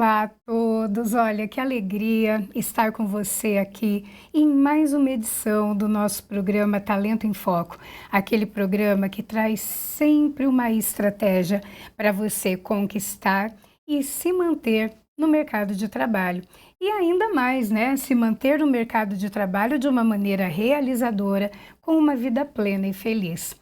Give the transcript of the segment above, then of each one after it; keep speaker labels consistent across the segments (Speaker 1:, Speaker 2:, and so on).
Speaker 1: Olá a todos, olha que alegria estar com você aqui em mais uma edição do nosso programa Talento em Foco, aquele programa que traz sempre uma estratégia para você conquistar e se manter no mercado de trabalho. E ainda mais, né, se manter no mercado de trabalho de uma maneira realizadora, com uma vida plena e feliz.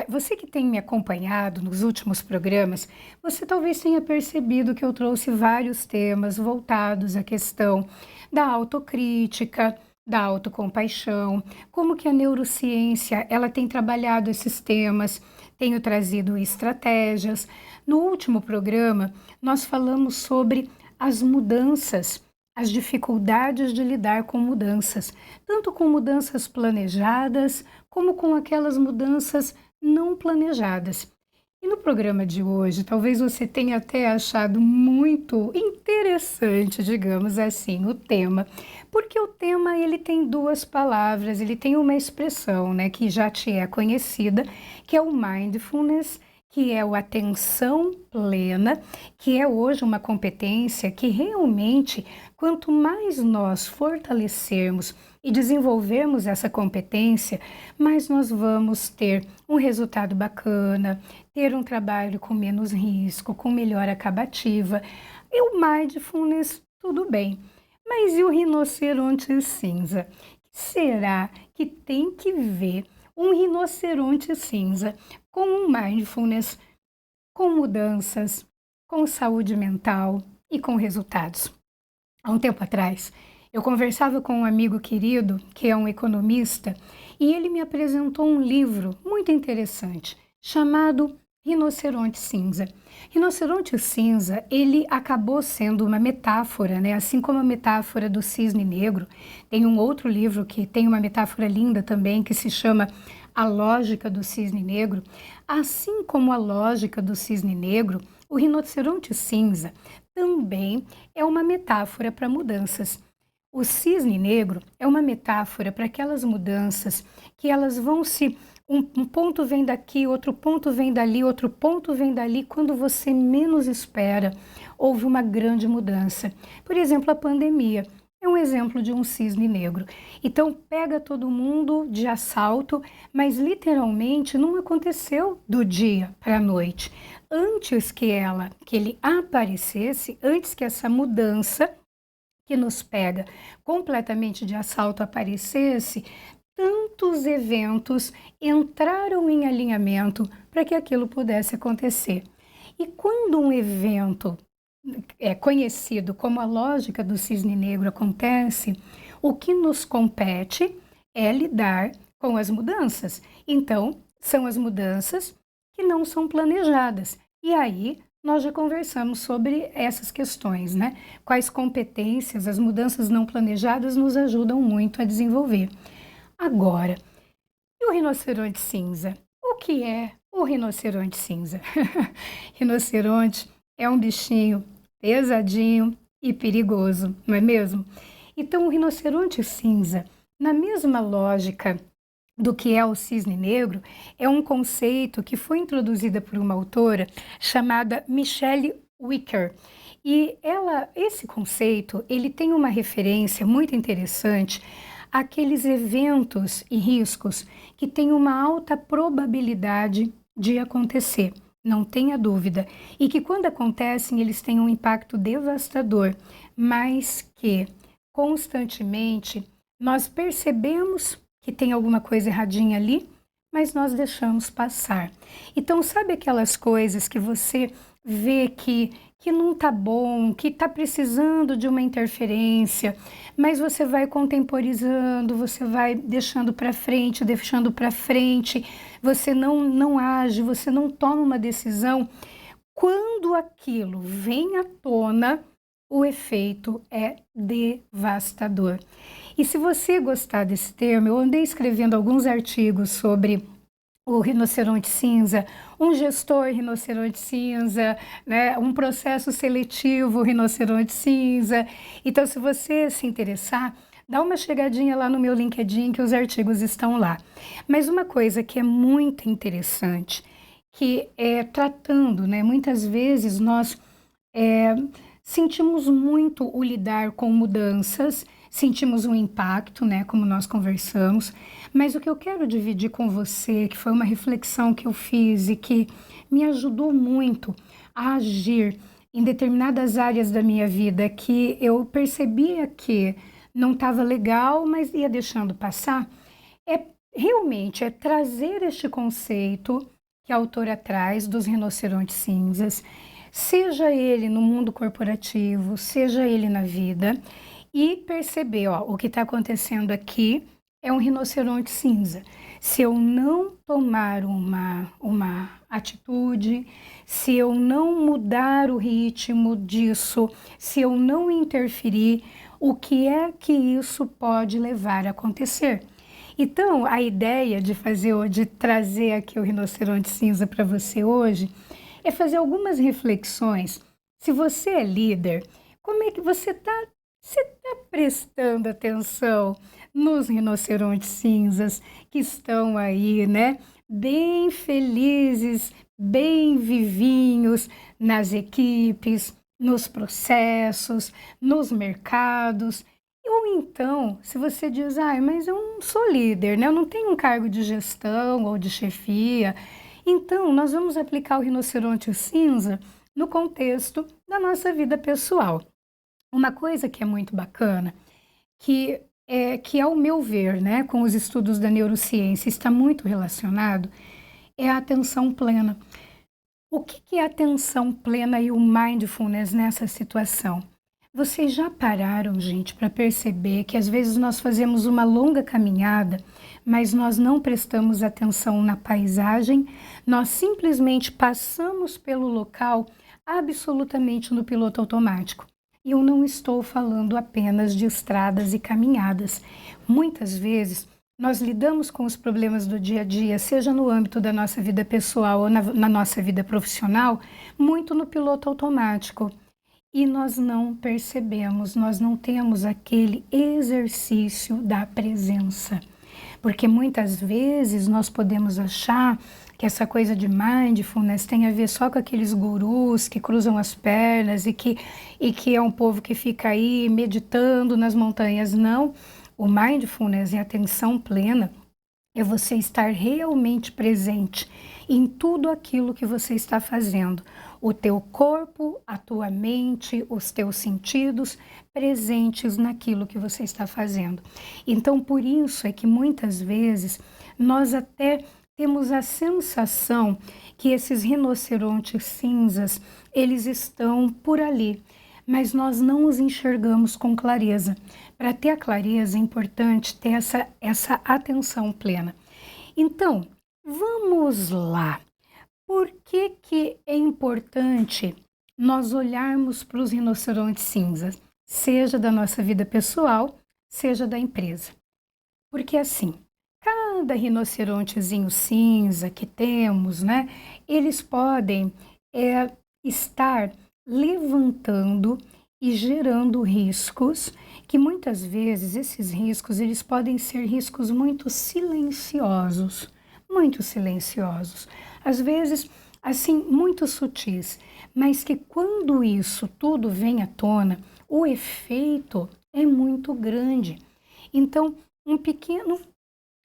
Speaker 1: Você que tem me acompanhado nos últimos programas, você talvez tenha percebido que eu trouxe vários temas voltados à questão da autocrítica, da autocompaixão, como que a neurociência, ela tem trabalhado esses temas, tenho trazido estratégias. No último programa, nós falamos sobre as mudanças, as dificuldades de lidar com mudanças, tanto com mudanças planejadas, como com aquelas mudanças não planejadas. E no programa de hoje, talvez você tenha até achado muito interessante, digamos assim, o tema, porque o tema ele tem duas palavras, ele tem uma expressão, né, que já te é conhecida, que é o mindfulness, que é o atenção plena, que é hoje uma competência que realmente, quanto mais nós fortalecermos e desenvolvermos essa competência, mais nós vamos ter um resultado bacana, ter um trabalho com menos risco, com melhor acabativa. E o mindfulness, tudo bem. Mas e o rinoceronte cinza? Será que tem que ver um rinoceronte cinza com um mindfulness, com mudanças, com saúde mental e com resultados? Há um tempo atrás, eu conversava com um amigo querido, que é um economista, e ele me apresentou um livro muito interessante, chamado Rinoceronte Cinza. Rinoceronte Cinza, ele acabou sendo uma metáfora, né? Assim como a metáfora do cisne negro. Tem um outro livro que tem uma metáfora linda também, que se chama A Lógica do Cisne Negro. Assim como a lógica do cisne negro, o rinoceronte cinza também é uma metáfora para mudanças. O cisne negro é uma metáfora para aquelas mudanças que elas vão se... Um ponto vem daqui, outro ponto vem dali, outro ponto vem dali. Quando você menos espera, houve uma grande mudança. Por exemplo, a pandemia é um exemplo de um cisne negro. Então, pega todo mundo de assalto, mas literalmente não aconteceu do dia para a noite. Antes que ele aparecesse, antes que essa mudança que nos pega completamente de assalto aparecesse, tantos eventos entraram em alinhamento para que aquilo pudesse acontecer. E quando um evento é conhecido como a lógica do cisne negro acontece, o que nos compete é lidar com as mudanças. Então, são as mudanças que não são planejadas. E aí, nós já conversamos sobre essas questões, né? Quais competências as mudanças não planejadas nos ajudam muito a desenvolver. Agora, e o rinoceronte cinza? O que é o rinoceronte cinza? Rinoceronte é um bichinho pesadinho e perigoso, não é mesmo? Então, o rinoceronte cinza, na mesma lógica do que é o cisne negro, é um conceito que foi introduzido por uma autora chamada Michelle Wicker. E esse conceito, ele tem uma referência muito interessante àqueles eventos e riscos que têm uma alta probabilidade de acontecer, não tenha dúvida, e que quando acontecem eles têm um impacto devastador, mas que constantemente nós percebemos que tem alguma coisa erradinha ali, mas nós deixamos passar. Então, sabe aquelas coisas que você vê que não tá bom, que tá precisando de uma interferência, mas você vai contemporizando, você vai deixando para frente, você não age, você não toma uma decisão. Quando aquilo vem à tona, o efeito é devastador. E se você gostar desse termo, eu andei escrevendo alguns artigos sobre o rinoceronte cinza, um gestor rinoceronte cinza, né, um processo seletivo rinoceronte cinza. Então, se você se interessar, dá uma chegadinha lá no meu LinkedIn que os artigos estão lá. Mas uma coisa que é muito interessante, que é tratando, né, muitas vezes nós Sentimos muito o lidar com mudanças, sentimos um impacto, né, como nós conversamos, mas o que eu quero dividir com você, que foi uma reflexão que eu fiz e que me ajudou muito a agir em determinadas áreas da minha vida que eu percebia que não estava legal, mas ia deixando passar, é realmente trazer este conceito que a autora traz dos rinocerontes cinzas, seja ele no mundo corporativo, seja ele na vida, e perceber, ó, o que está acontecendo aqui é um rinoceronte cinza. Se eu não tomar uma atitude, se eu não mudar o ritmo disso, se eu não interferir, o que é que isso pode levar a acontecer? Então, a ideia de trazer aqui o rinoceronte cinza para você hoje é fazer algumas reflexões. Se você é líder, como é que você está prestando atenção nos rinocerontes cinzas que estão aí, né? Bem felizes, bem vivinhos nas equipes, nos processos, nos mercados. Ou então, se você diz, mas eu não sou líder, né? Eu não tenho um cargo de gestão ou de chefia. Então, nós vamos aplicar o rinoceronte cinza no contexto da nossa vida pessoal. Uma coisa que é muito bacana, que ao meu ver, né, com os estudos da neurociência, está muito relacionado, é a atenção plena. O que é a atenção plena e o mindfulness nessa situação? Vocês já pararam, gente, para perceber que às vezes nós fazemos uma longa caminhada, mas nós não prestamos atenção na paisagem, nós simplesmente passamos pelo local absolutamente no piloto automático. E eu não estou falando apenas de estradas e caminhadas. Muitas vezes nós lidamos com os problemas do dia a dia, seja no âmbito da nossa vida pessoal ou na nossa vida profissional, muito no piloto automático. E nós não percebemos, nós não temos aquele exercício da presença. Porque muitas vezes nós podemos achar que essa coisa de mindfulness tem a ver só com aqueles gurus que cruzam as pernas e que é um povo que fica aí meditando nas montanhas. Não, o mindfulness e a atenção plena é você estar realmente presente em tudo aquilo que você está fazendo. O teu corpo, a tua mente, os teus sentidos presentes naquilo que você está fazendo. Então, por isso é que muitas vezes nós até temos a sensação que esses rinocerontes cinzas, eles estão por ali, mas nós não os enxergamos com clareza. Para ter a clareza é importante ter essa atenção plena. Então, vamos lá. Por que é importante nós olharmos para os rinocerontes cinzas, seja da nossa vida pessoal, seja da empresa? Porque assim, cada rinocerontezinho cinza que temos, né, eles podem estar levantando e gerando riscos, que muitas vezes esses riscos, eles podem ser riscos muito silenciosos, às vezes, assim, muito sutis, mas que quando isso tudo vem à tona, o efeito é muito grande. Então, um pequeno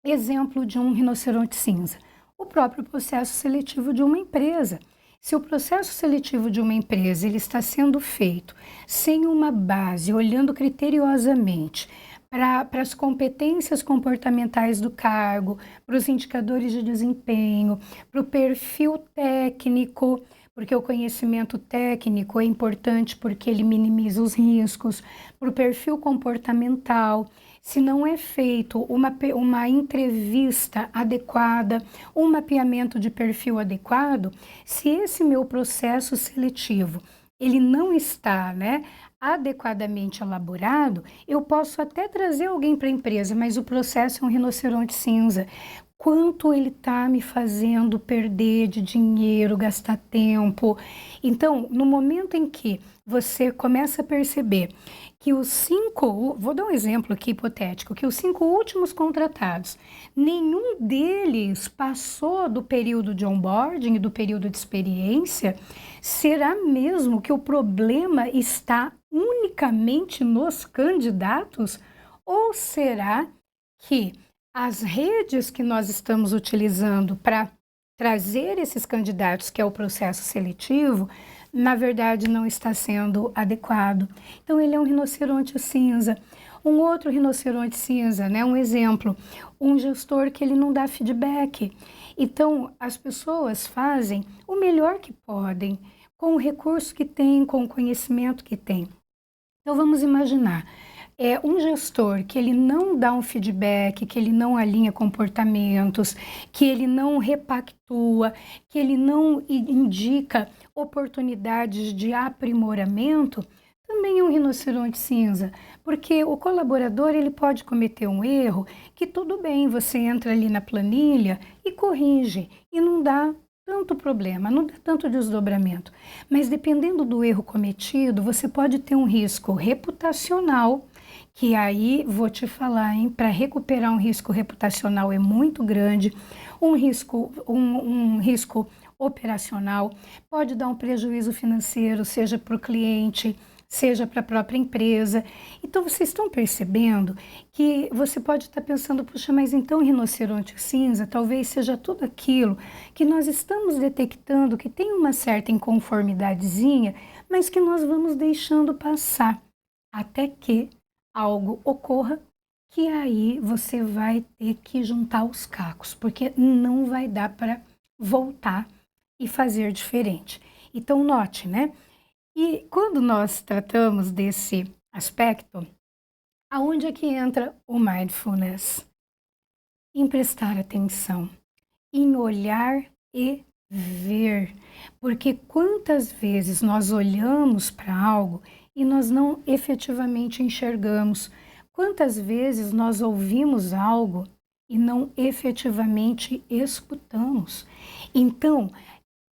Speaker 1: exemplo de um rinoceronte cinza, o próprio processo seletivo de uma empresa. Se o processo seletivo de uma empresa ele está sendo feito sem uma base, olhando criteriosamente para as competências comportamentais do cargo, para os indicadores de desempenho, para o perfil técnico, porque o conhecimento técnico é importante porque ele minimiza os riscos, para o perfil comportamental. Se não é feito uma entrevista adequada, um mapeamento de perfil adequado, se esse meu processo seletivo ele não está, né, adequadamente elaborado, eu posso até trazer alguém para a empresa, mas o processo é um rinoceronte cinza. Quanto ele está me fazendo perder de dinheiro, gastar tempo. Então, no momento em que você começa a perceber que vou dar um exemplo aqui hipotético, que os 5 últimos contratados, nenhum deles passou do período de onboarding e do período de experiência, será mesmo que o problema está unicamente nos candidatos? Ou será que as redes que nós estamos utilizando para trazer esses candidatos, que é o processo seletivo, na verdade não está sendo adequado? Então ele é um rinoceronte cinza. Um outro rinoceronte cinza, né? Um exemplo, um gestor que ele não dá feedback. Então as pessoas fazem o melhor que podem, com o recurso que tem, com o conhecimento que tem. Então vamos imaginar, um gestor que ele não dá um feedback, que ele não alinha comportamentos, que ele não repactua, que ele não indica oportunidades de aprimoramento, também é um rinoceronte cinza, porque o colaborador ele pode cometer um erro que tudo bem, você entra ali na planilha e corrige, e não dá tanto problema, não dá tanto desdobramento. Mas dependendo do erro cometido, você pode ter um risco reputacional, que aí vou te falar, hein, para recuperar um risco reputacional é muito grande, um risco operacional, pode dar um prejuízo financeiro, seja para o cliente, seja para a própria empresa. Então, vocês estão percebendo que você pode estar pensando, puxa, mas então rinoceronte cinza talvez seja tudo aquilo que nós estamos detectando que tem uma certa inconformidadezinha, mas que nós vamos deixando passar até que algo ocorra, que aí você vai ter que juntar os cacos, porque não vai dar para voltar e fazer diferente. Então, note, né? E quando nós tratamos desse aspecto, aonde é que entra o mindfulness? Em prestar atenção, em olhar e ver. Porque quantas vezes nós olhamos para algo e nós não efetivamente enxergamos? Quantas vezes nós ouvimos algo e não efetivamente escutamos? Então,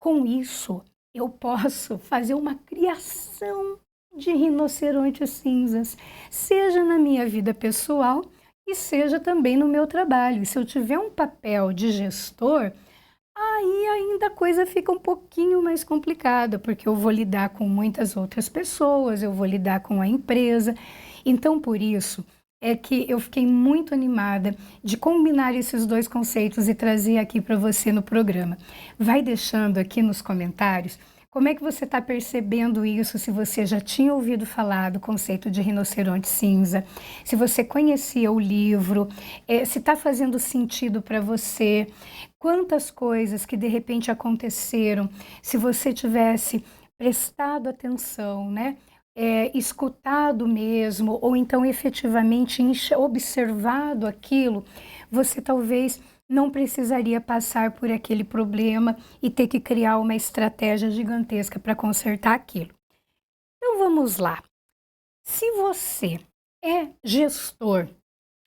Speaker 1: com isso, eu posso fazer uma criação de rinocerontes cinzas, seja na minha vida pessoal e seja também no meu trabalho. E se eu tiver um papel de gestor, aí ainda a coisa fica um pouquinho mais complicada, porque eu vou lidar com muitas outras pessoas, eu vou lidar com a empresa. Então, por isso é que eu fiquei muito animada de combinar esses dois conceitos e trazer aqui para você no programa. Vai deixando aqui nos comentários como é que você está percebendo isso, se você já tinha ouvido falar do conceito de rinoceronte cinza, se você conhecia o livro, se está fazendo sentido para você, quantas coisas que de repente aconteceram, se você tivesse prestado atenção, né? Escutado mesmo, ou então efetivamente observado aquilo, você talvez não precisaria passar por aquele problema e ter que criar uma estratégia gigantesca para consertar aquilo. Então vamos lá. Se você é gestor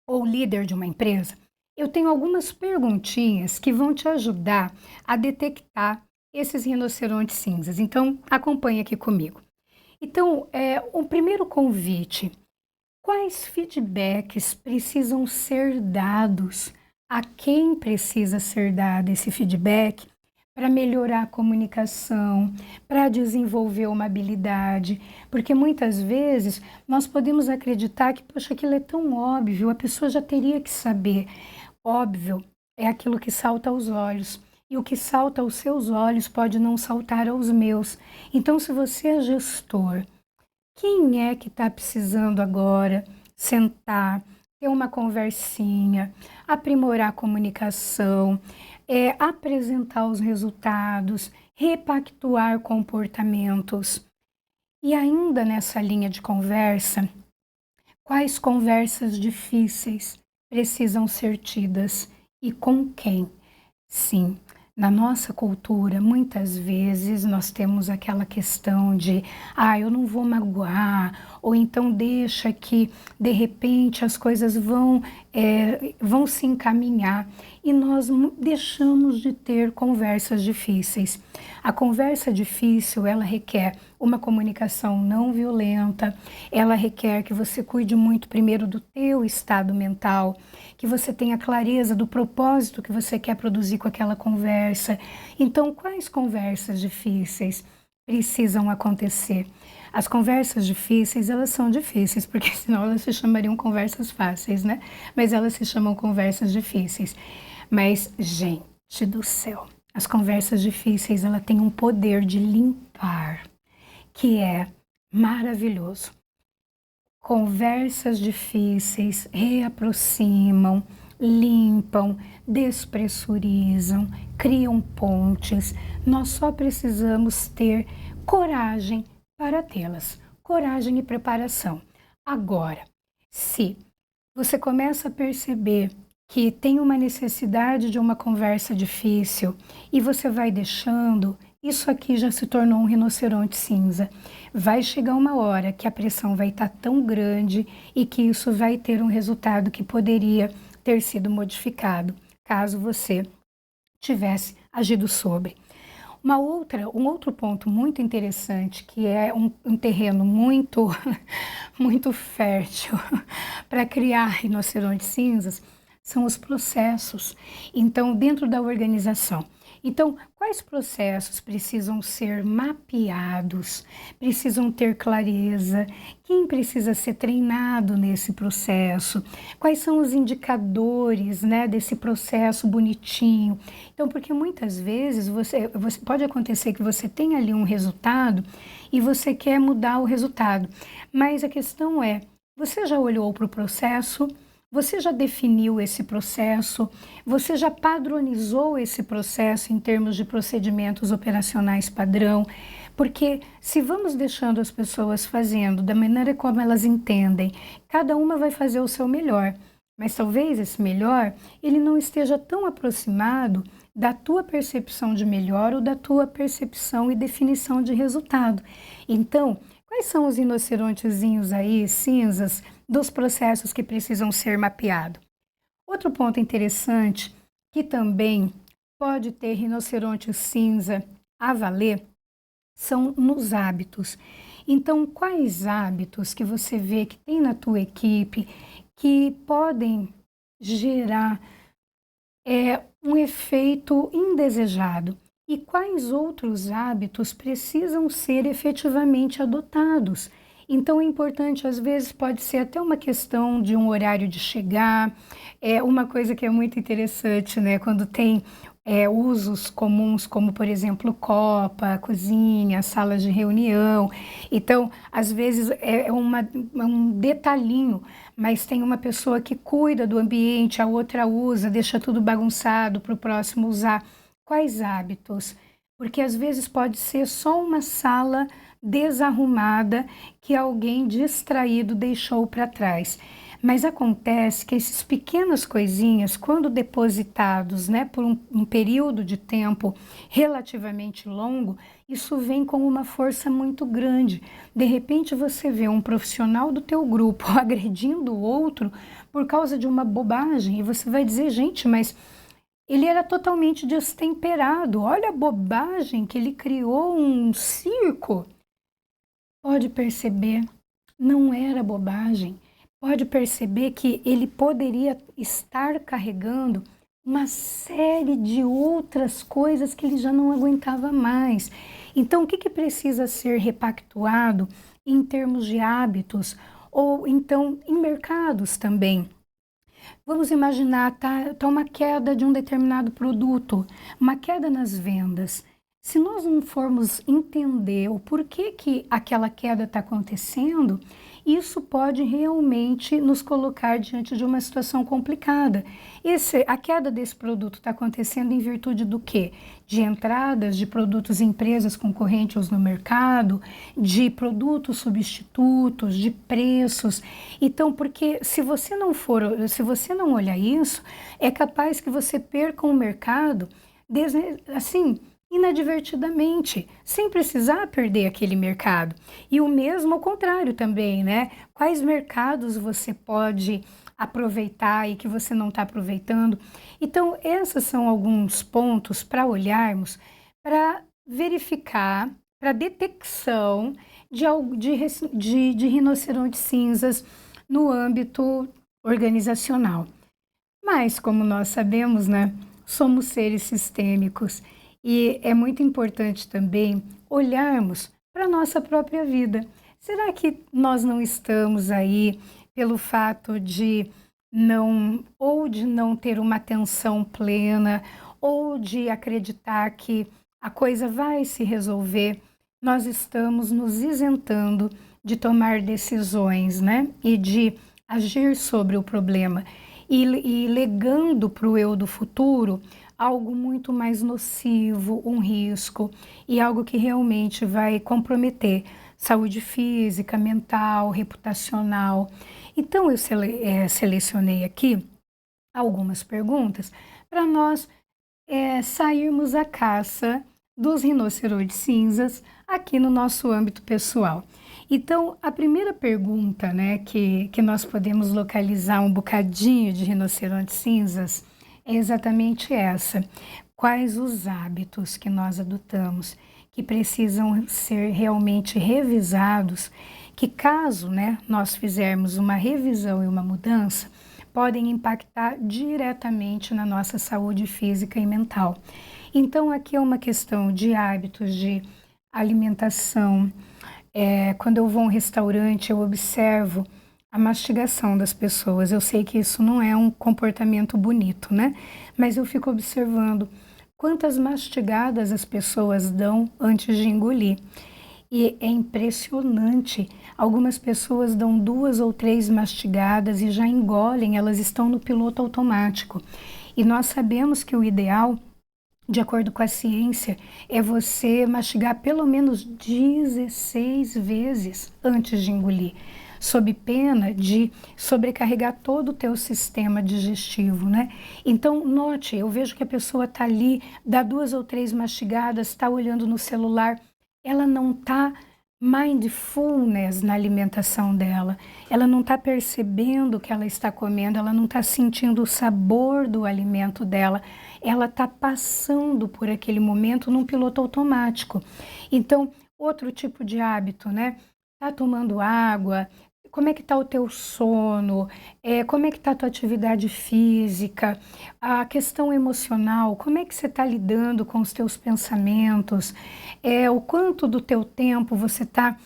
Speaker 1: ou líder de uma empresa, eu tenho algumas perguntinhas que vão te ajudar a detectar esses rinocerontes cinzas. Então acompanhe aqui comigo. Então, o primeiro convite: quais feedbacks precisam ser dados? A quem precisa ser dado esse feedback para melhorar a comunicação, para desenvolver uma habilidade? Porque muitas vezes nós podemos acreditar que, poxa, aquilo é tão óbvio, a pessoa já teria que saber. Óbvio é aquilo que salta aos olhos. E o que salta aos seus olhos pode não saltar aos meus. Então, se você é gestor, quem é que está precisando agora sentar, ter uma conversinha, aprimorar a comunicação, apresentar os resultados, repactuar comportamentos? E ainda nessa linha de conversa, quais conversas difíceis precisam ser tidas e com quem? Sim. Na nossa cultura, muitas vezes nós temos aquela questão de eu não vou magoar, ou então deixa que de repente as coisas vão vão se encaminhar e nós deixamos de ter conversas difíceis. A conversa difícil, ela requer uma comunicação não violenta, ela requer que você cuide muito primeiro do teu estado mental, que você tenha clareza do propósito que você quer produzir com aquela conversa. Então, quais conversas difíceis precisam acontecer? As conversas difíceis, elas são difíceis, porque senão elas se chamariam conversas fáceis, né? Mas elas se chamam conversas difíceis. Mas, gente do céu, as conversas difíceis, ela tem um poder de limpar, que é maravilhoso. Conversas difíceis reaproximam, limpam, despressurizam, criam pontes. Nós só precisamos ter coragem para tê-las, coragem e preparação. Agora, se você começa a perceber que tem uma necessidade de uma conversa difícil e você vai deixando, isso aqui já se tornou um rinoceronte cinza. Vai chegar uma hora que a pressão vai estar tão grande e que isso vai ter um resultado que poderia ter sido modificado, caso você tivesse agido sobre. Um outro ponto muito interessante, que é um terreno muito, muito fértil para criar rinocerontes cinzas, são os processos. Então, dentro da organização. Então, quais processos precisam ser mapeados, precisam ter clareza? Quem precisa ser treinado nesse processo? Quais são os indicadores, né, desse processo bonitinho? Então, porque muitas vezes você pode acontecer que você tenha ali um resultado e você quer mudar o resultado. Mas a questão é, você já olhou para o processo? Você já definiu esse processo? Você já padronizou esse processo em termos de procedimentos operacionais padrão? Porque se vamos deixando as pessoas fazendo da maneira como elas entendem, cada uma vai fazer o seu melhor. Mas talvez esse melhor, ele não esteja tão aproximado da tua percepção de melhor ou da tua percepção e definição de resultado. Então, quais são os rinocerontezinhos aí, cinzas, dos processos que precisam ser mapeados? Outro ponto interessante, que também pode ter rinoceronte cinza a valer, são nos hábitos. Então, quais hábitos que você vê que tem na tua equipe que podem gerar um efeito indesejado? E quais outros hábitos precisam ser efetivamente adotados? Então é importante, às vezes pode ser até uma questão de um horário de chegar, uma coisa que é muito interessante, né? Quando tem usos comuns, como por exemplo copa, cozinha, salas de reunião. Então, às vezes um detalhinho, mas tem uma pessoa que cuida do ambiente, a outra usa, deixa tudo bagunçado para o próximo usar. Quais hábitos? Porque às vezes pode ser só uma sala desarrumada que alguém distraído deixou para trás. Mas acontece que essas pequenas coisinhas, quando depositados, né, por um período de tempo relativamente longo, isso vem com uma força muito grande. De repente você vê um profissional do teu grupo agredindo o outro por causa de uma bobagem e você vai dizer, gente, mas ele era totalmente destemperado. Olha a bobagem que ele criou, um circo. Pode perceber, não era bobagem. Pode perceber que ele poderia estar carregando uma série de outras coisas que ele já não aguentava mais. Então, o que precisa ser repactuado em termos de hábitos ou então em mercados também? Vamos imaginar, tá uma queda de um determinado produto, uma queda nas vendas. Se nós não formos entender o porquê que aquela queda está acontecendo, isso pode realmente nos colocar diante de uma situação complicada. A queda desse produto está acontecendo em virtude do quê? De entradas de produtos em empresas concorrentes no mercado, de produtos substitutos, de preços. Então, porque se você não olhar isso, é capaz que você perca um mercado, assim, inadvertidamente, sem precisar perder aquele mercado. E o mesmo ao contrário também, né? Quais mercados você pode aproveitar e que você não está aproveitando. Então, esses são alguns pontos para olharmos, para verificar, para detecção de rinocerontes cinzas no âmbito organizacional. Mas, como nós sabemos, né, somos seres sistêmicos e é muito importante também olharmos para a nossa própria vida. Será que nós não estamos aí pelo fato de não ter uma atenção plena ou de acreditar que a coisa vai se resolver? Nós estamos nos isentando de tomar decisões, né? E de agir sobre o problema e legando para o eu do futuro algo muito mais nocivo, um risco e algo que realmente vai comprometer saúde física, mental, reputacional. Então, eu selecionei aqui algumas perguntas para nós sairmos à caça dos rinocerontes cinzas aqui no nosso âmbito pessoal. Então, a primeira pergunta, né, que nós podemos localizar um bocadinho de rinocerontes cinzas é exatamente essa. Quais os hábitos que nós adotamos que precisam ser realmente revisados, que caso, né, nós fizermos uma revisão e uma mudança, podem impactar diretamente na nossa saúde física e mental. Então, aqui é uma questão de hábitos de alimentação. Quando eu vou a um restaurante, eu observo a mastigação das pessoas. Eu sei que isso não é um comportamento bonito, né? Mas eu fico observando quantas mastigadas as pessoas dão antes de engolir. E é impressionante. Algumas pessoas dão 2 ou 3 mastigadas e já engolem, elas estão no piloto automático. E nós sabemos que o ideal, de acordo com a ciência, é você mastigar pelo menos 16 vezes antes de engolir, sob pena de sobrecarregar todo o teu sistema digestivo, né? Então, note, eu vejo que a pessoa está ali, dá 2 ou 3 mastigadas, está olhando no celular, ela não está mindfulness na alimentação dela, ela não está percebendo o que ela está comendo, ela não está sentindo o sabor do alimento dela, ela está passando por aquele momento num piloto automático. Então, outro tipo de hábito, né? Tá tomando água, como é que está o teu sono, como é que está a tua atividade física, a questão emocional, como é que você está lidando com os teus pensamentos, o quanto do teu tempo você está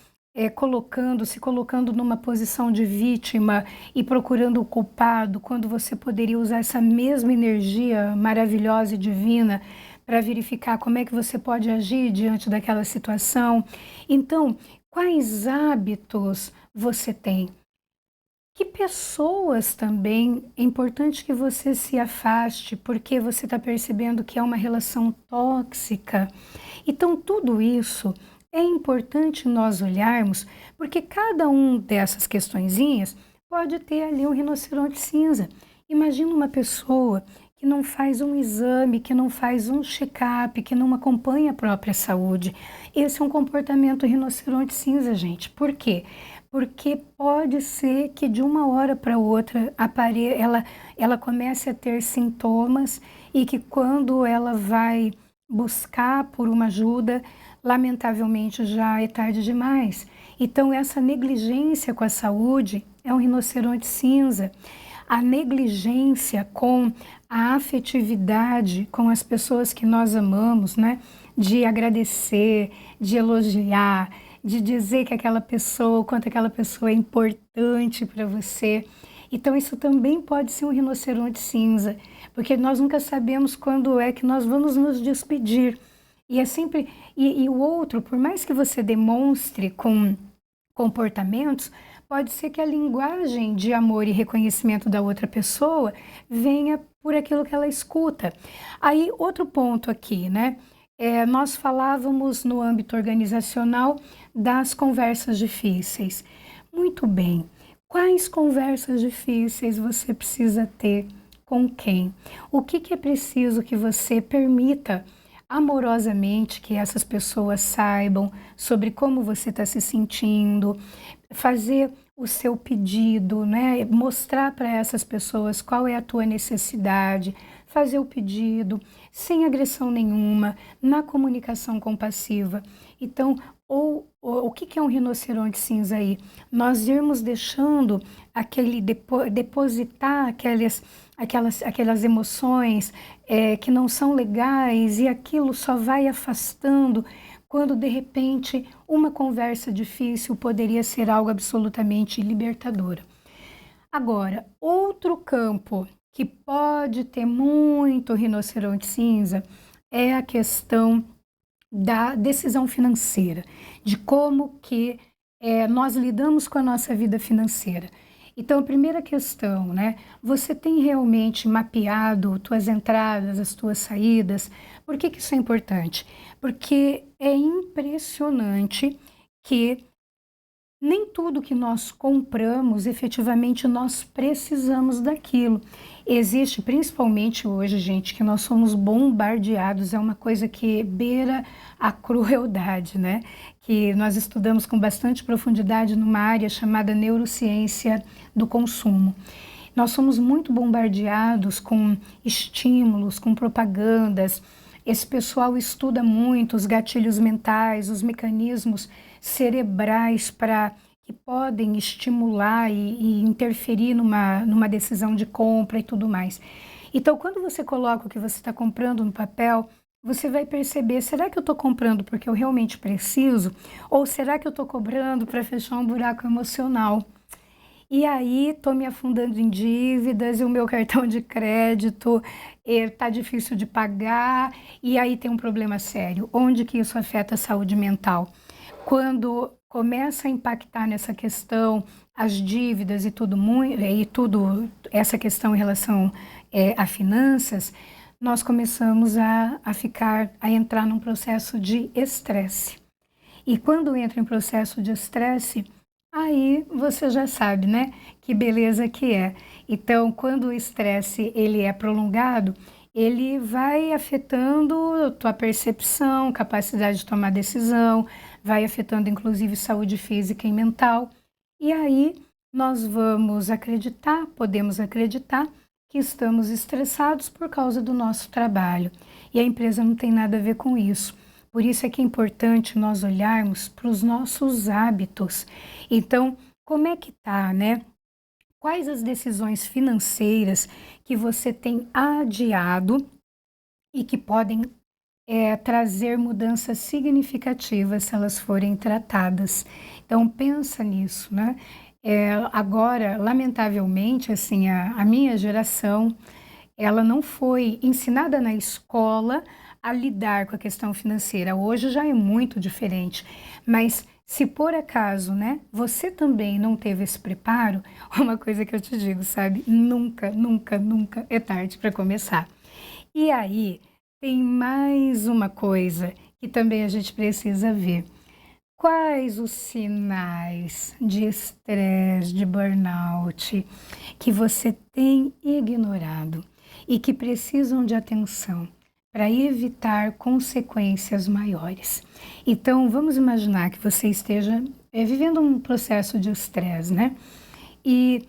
Speaker 1: se colocando numa posição de vítima e procurando o culpado, quando você poderia usar essa mesma energia maravilhosa e divina para verificar como é que você pode agir diante daquela situação. Então, quais hábitos você tem? Que pessoas também é importante que você se afaste, porque você está percebendo que é uma relação tóxica. Então, tudo isso é importante nós olharmos, porque cada um dessas questõezinhas pode ter ali um rinoceronte cinza. Imagina uma pessoa que não faz um exame, que não faz um check-up, que não acompanha a própria saúde. Esse é um comportamento rinoceronte cinza, gente. Por quê? Porque pode ser que de uma hora para outra ela comece a ter sintomas e que quando ela vai buscar por uma ajuda, lamentavelmente já é tarde demais. Então essa negligência com a saúde é um rinoceronte cinza. A negligência com a afetividade com as pessoas que nós amamos, né? De agradecer, de elogiar, de dizer que aquela pessoa, o quanto aquela pessoa é importante para você. Então isso também pode ser um rinoceronte cinza, porque nós nunca sabemos quando é que nós vamos nos despedir. E é sempre e o outro, por mais que você demonstre com comportamentos, pode ser que a linguagem de amor e reconhecimento da outra pessoa venha por aquilo que ela escuta. Aí, outro ponto aqui, né? Nós falávamos no âmbito organizacional das conversas difíceis. Muito bem. Quais conversas difíceis você precisa ter com quem? O que é preciso que você permita amorosamente, que essas pessoas saibam sobre como você está se sentindo, fazer o seu pedido, né? Mostrar para essas pessoas qual é a tua necessidade, fazer o pedido sem agressão nenhuma, na comunicação compassiva. Então, o que que é um rinoceronte cinza aí? Nós irmos deixando depositar aquelas emoções que não são legais e aquilo só vai afastando quando de repente uma conversa difícil poderia ser algo absolutamente libertador. Agora, outro campo que pode ter muito rinoceronte cinza é a questão da decisão financeira, de como que nós lidamos com a nossa vida financeira. Então, a primeira questão, né? Você tem realmente mapeado tuas entradas, as tuas saídas? Por que que isso é importante? Porque é impressionante que nem tudo que nós compramos, efetivamente, nós precisamos daquilo. Existe, principalmente hoje, gente, que nós somos bombardeados, é uma coisa que beira a crueldade, né? Que nós estudamos com bastante profundidade numa área chamada neurociência do consumo. Nós somos muito bombardeados com estímulos, com propagandas. Esse pessoal estuda muito os gatilhos mentais, os mecanismos cerebrais que podem estimular e interferir numa decisão de compra e tudo mais. Então, quando você coloca o que você está comprando no papel, você vai perceber, será que eu estou comprando porque eu realmente preciso? Ou será que eu estou cobrando para fechar um buraco emocional? E aí, estou me afundando em dívidas e o meu cartão de crédito está difícil de pagar e aí tem um problema sério. Onde que isso afeta a saúde mental? Quando começa a impactar nessa questão as dívidas e tudo essa questão em relação a finanças, nós começamos a entrar num processo de estresse. E quando entra em processo de estresse, aí você já sabe, né? Que beleza que é. Então, quando o estresse ele é prolongado, ele vai afetando tua percepção, capacidade de tomar decisão, vai afetando inclusive saúde física e mental. E aí nós podemos acreditar que estamos estressados por causa do nosso trabalho. E a empresa não tem nada a ver com isso. Por isso é que é importante nós olharmos para os nossos hábitos. Então, como é que tá, né? Quais as decisões financeiras que você tem adiado e que podem trazer mudanças significativas se elas forem tratadas? Então, pensa nisso, né? Agora, lamentavelmente, assim, a minha geração, ela não foi ensinada na escola a lidar com a questão financeira. Hoje já é muito diferente, mas se por acaso, né, você também não teve esse preparo, uma coisa que eu te digo, sabe? Nunca, nunca, nunca é tarde para começar. E aí, tem mais uma coisa que também a gente precisa ver. Quais os sinais de estresse, de burnout que você tem ignorado e que precisam de atenção para evitar consequências maiores? Então, vamos imaginar que você esteja vivendo um processo de estresse, né? E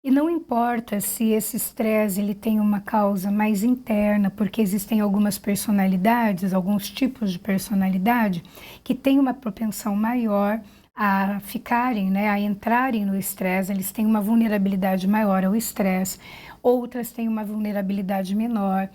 Speaker 1: não importa se esse estresse ele tem uma causa mais interna, porque existem algumas personalidades, alguns tipos de personalidade que têm uma propensão maior a ficarem, né, a entrarem no estresse, eles têm uma vulnerabilidade maior ao estresse, outras têm uma vulnerabilidade menor.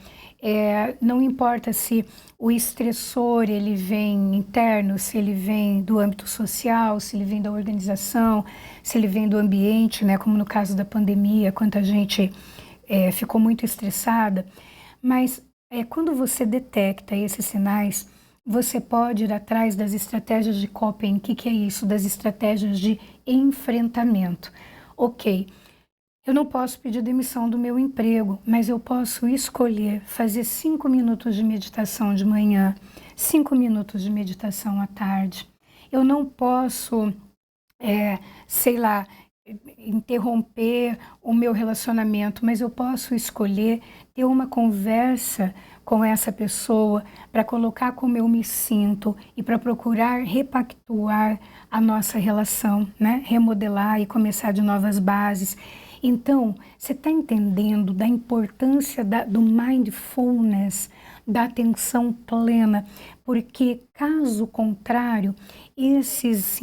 Speaker 1: Não importa se o estressor ele vem interno, se ele vem do âmbito social, se ele vem da organização, se ele vem do ambiente, né, como no caso da pandemia, quanta gente ficou muito estressada. Mas quando você detecta esses sinais, você pode ir atrás das estratégias de coping. O que é isso? Das estratégias de enfrentamento. Ok, eu não posso pedir demissão do meu emprego, mas eu posso escolher fazer 5 minutos de meditação de manhã, 5 minutos de meditação à tarde. Eu não posso, sei lá, interromper o meu relacionamento, mas eu posso escolher ter uma conversa com essa pessoa para colocar como eu me sinto e para procurar repactuar a nossa relação, né? Remodelar e começar de novas bases. Então, você está entendendo da importância do mindfulness, da atenção plena, porque caso contrário, esses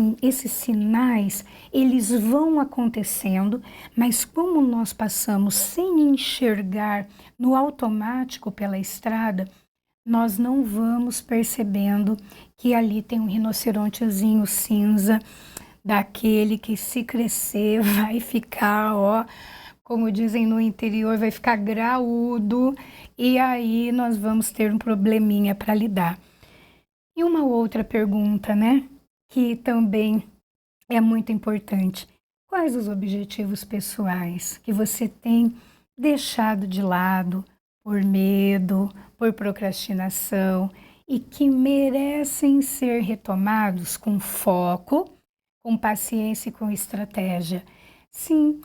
Speaker 1: sinais, eles vão acontecendo, mas como nós passamos sem enxergar no automático pela estrada, nós não vamos percebendo que ali tem um rinocerontezinho cinza, daquele que se crescer vai ficar, ó, como dizem no interior, vai ficar graúdo e aí nós vamos ter um probleminha para lidar. E uma outra pergunta, né, que também é muito importante. Quais os objetivos pessoais que você tem deixado de lado por medo, por procrastinação e que merecem ser retomados com foco, com paciência e com estratégia? Sim.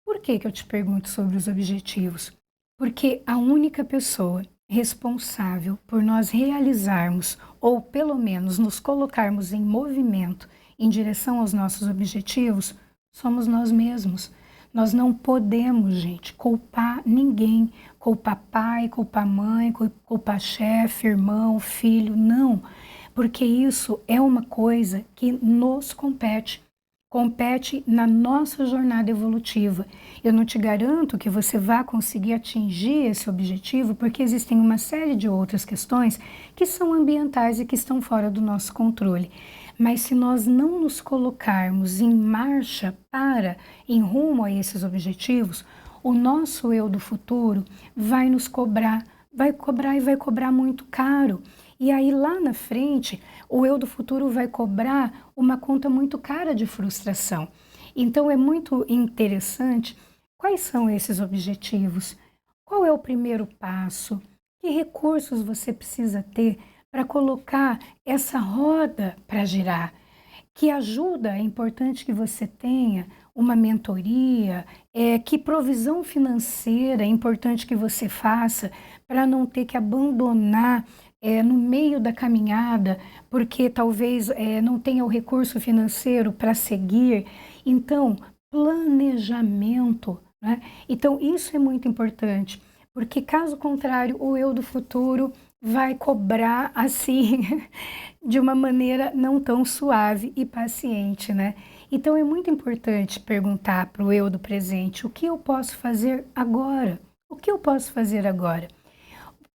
Speaker 1: Por que eu te pergunto sobre os objetivos? Porque a única pessoa responsável por nós realizarmos, ou pelo menos nos colocarmos em movimento em direção aos nossos objetivos, somos nós mesmos. Nós não podemos, gente, culpar ninguém, culpar pai, culpar mãe, culpar chefe, irmão, filho, não. Porque isso é uma coisa que nos compete na nossa jornada evolutiva. Eu não te garanto que você vá conseguir atingir esse objetivo, porque existem uma série de outras questões que são ambientais e que estão fora do nosso controle. Mas se nós não nos colocarmos em marcha em rumo a esses objetivos, o nosso eu do futuro vai nos cobrar, e vai cobrar muito caro. E aí lá na frente, o eu do futuro vai cobrar uma conta muito cara de frustração. Então é muito interessante quais são esses objetivos, qual é o primeiro passo, que recursos você precisa ter para colocar essa roda para girar. Que ajuda, é importante que você tenha uma mentoria, que provisão financeira é importante que você faça para não ter que abandonar no meio da caminhada, porque talvez não tenha o recurso financeiro para seguir. Então, planejamento, né? Então, isso é muito importante, porque caso contrário, o eu do futuro vai cobrar assim, de uma maneira não tão suave e paciente, né? Então, é muito importante perguntar para o eu do presente, o que eu posso fazer agora? O que eu posso fazer agora?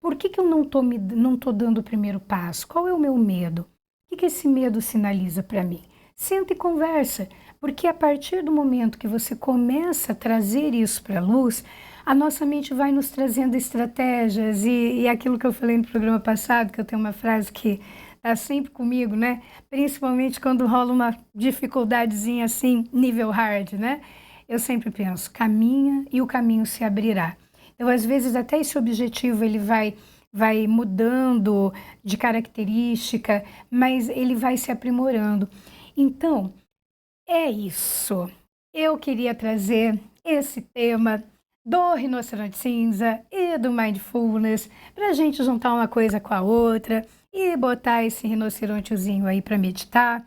Speaker 1: Por que eu não tô dando o primeiro passo? Qual é o meu medo? O que esse medo sinaliza para mim? Senta e conversa, porque a partir do momento que você começa a trazer isso para a luz, a nossa mente vai nos trazendo estratégias e aquilo que eu falei no programa passado, que eu tenho uma frase que está sempre comigo, né? Principalmente quando rola uma dificuldadezinha assim, nível hard, né? Eu sempre penso, caminha e o caminho se abrirá. Então, às vezes, até esse objetivo ele vai mudando de característica, mas ele vai se aprimorando. Então, é isso. Eu queria trazer esse tema do rinoceronte cinza e do mindfulness para a gente juntar uma coisa com a outra e botar esse rinocerontezinho aí para meditar.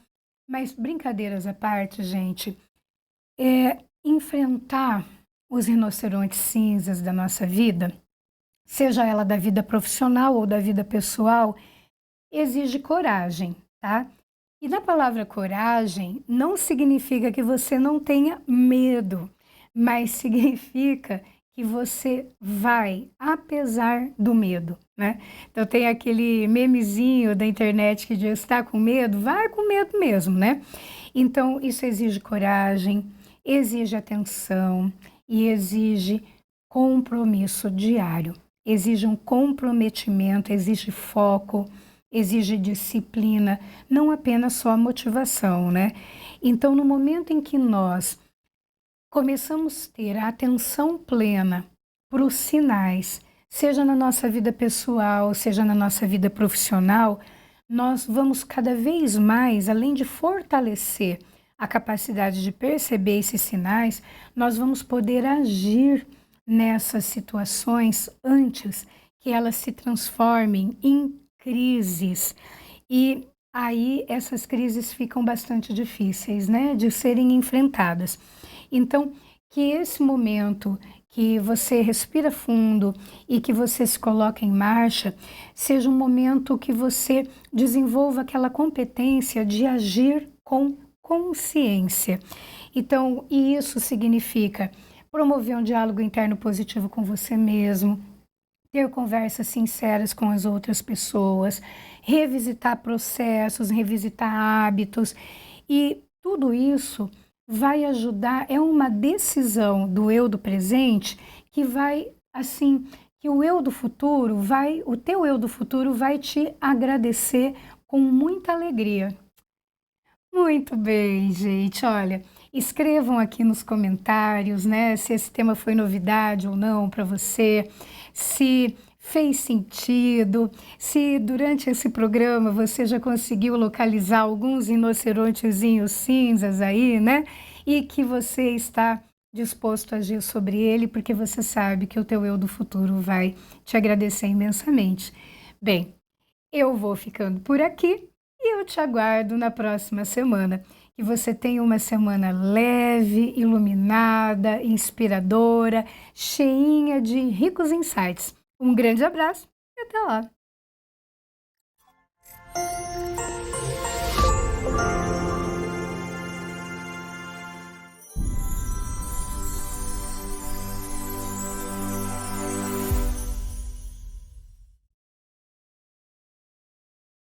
Speaker 1: Mas, brincadeiras à parte, gente, enfrentar os rinocerontes cinzas da nossa vida, seja ela da vida profissional ou da vida pessoal, exige coragem, tá? E na palavra coragem não significa que você não tenha medo, mas significa que você vai, apesar do medo, né? Então tem aquele memezinho da internet que diz, está com medo? Vai com medo mesmo, né? Então isso exige coragem, exige atenção, e exige compromisso diário, exige um comprometimento, exige foco, exige disciplina, não apenas só motivação, né? Então, no momento em que nós começamos a ter a atenção plena para os sinais, seja na nossa vida pessoal, seja na nossa vida profissional, nós vamos cada vez mais, além de fortalecer a capacidade de perceber esses sinais, nós vamos poder agir nessas situações antes que elas se transformem em crises. E aí essas crises ficam bastante difíceis, né, de serem enfrentadas. Então, que esse momento que você respira fundo e que você se coloca em marcha, seja um momento que você desenvolva aquela competência de agir com consciência. Então, e isso significa promover um diálogo interno positivo com você mesmo, ter conversas sinceras com as outras pessoas, revisitar processos, revisitar hábitos, e tudo isso vai ajudar, é uma decisão do eu do presente que vai, assim, que o eu do futuro vai, o teu eu do futuro vai te agradecer com muita alegria. Muito bem, gente. Olha, escrevam aqui nos comentários, né, se esse tema foi novidade ou não para você, se fez sentido, se durante esse programa você já conseguiu localizar alguns rinocerontezinhos cinzas aí, né, e que você está disposto a agir sobre ele, porque você sabe que o teu eu do futuro vai te agradecer imensamente. Bem, eu vou ficando por aqui e eu te aguardo na próxima semana. Que você tenha uma semana leve, iluminada, inspiradora, cheinha de ricos insights. Um grande abraço e até lá!